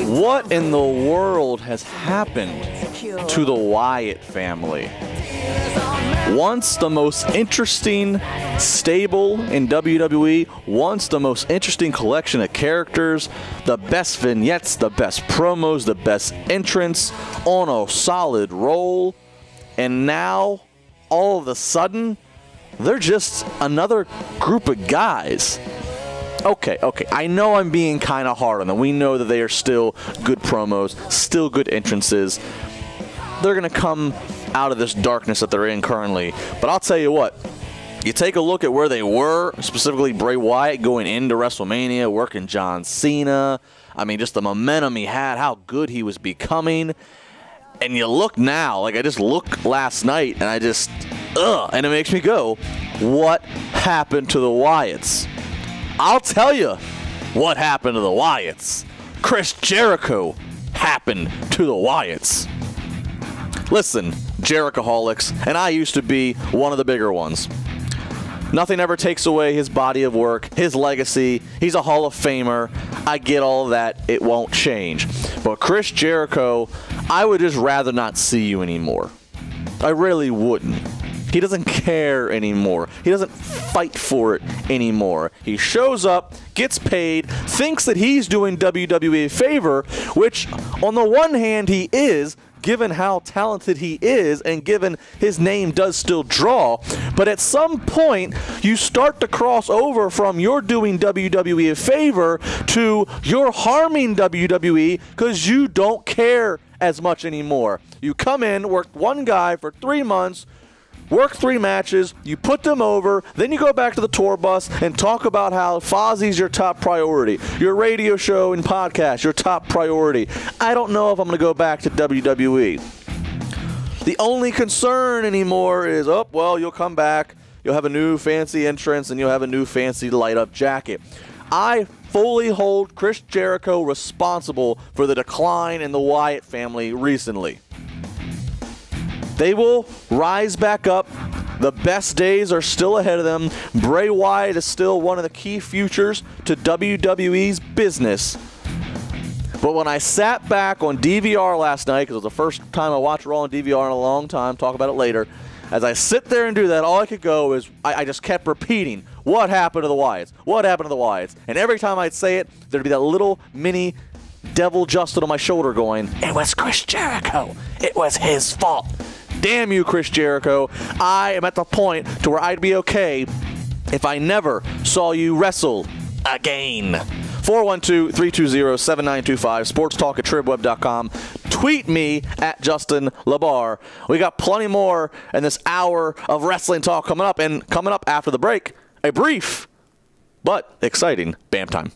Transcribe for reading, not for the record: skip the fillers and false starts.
What in the world has happened to the Wyatt family? Once the most interesting stable in WWE, once the most interesting collection of characters, the best vignettes, the best promos, the best entrance on a solid roll, and now all of a sudden they're just another group of guys. Okay, I know I'm being kind of hard on them. We know that they are still good promos, still good entrances. They're going to come out of this darkness that they're in currently. But I'll tell you what, you take a look at where they were, specifically Bray Wyatt going into WrestleMania, working John Cena. I mean, just the momentum he had, how good he was becoming. And you look now, like I just looked last night, and I just, and it makes me go, what happened to the Wyatts? I'll tell you what happened to the Wyatts. Chris Jericho happened to the Wyatts. Listen, Jerichoholics, and I used to be one of the bigger ones. Nothing ever takes away his body of work, his legacy. He's a Hall of Famer. I get all of that. It won't change. But Chris Jericho, I would just rather not see you anymore. I really wouldn't. He doesn't care anymore. He doesn't fight for it anymore. He shows up, gets paid, thinks that he's doing WWE a favor, which on the one hand he is, given how talented he is and given his name does still draw. But at some point, you start to cross over from you're doing WWE a favor to you're harming WWE because you don't care as much anymore. You come in, work one guy for 3 months, work 3 matches, you put them over, then you go back to the tour bus and talk about how Fozzie's your top priority. Your radio show and podcast, your top priority. I don't know if I'm going to go back to WWE. The only concern anymore is, oh, well, you'll come back, you'll have a new fancy entrance, and you'll have a new fancy light-up jacket. I fully hold Chris Jericho responsible for the decline in the Wyatt family recently. They will rise back up. The best days are still ahead of them. Bray Wyatt is still one of the key futures to WWE's business. But when I sat back on DVR last night, because it was the first time I watched Raw on DVR in a long time, talk about it later, as I sit there and do that, all I could go is I just kept repeating, what happened to the Wyatts? What happened to the Wyatts? And every time I'd say it, there'd be that little mini devil Justin on my shoulder going, it was Chris Jericho. It was his fault. Damn you, Chris Jericho. I am at the point to where I'd be okay if I never saw you wrestle again. 412-320-7925, sportstalk@tribweb.com. Tweet me at Justin LaBar. We got plenty more in this hour of wrestling talk coming up. And coming up after the break, a brief but exciting BAM time.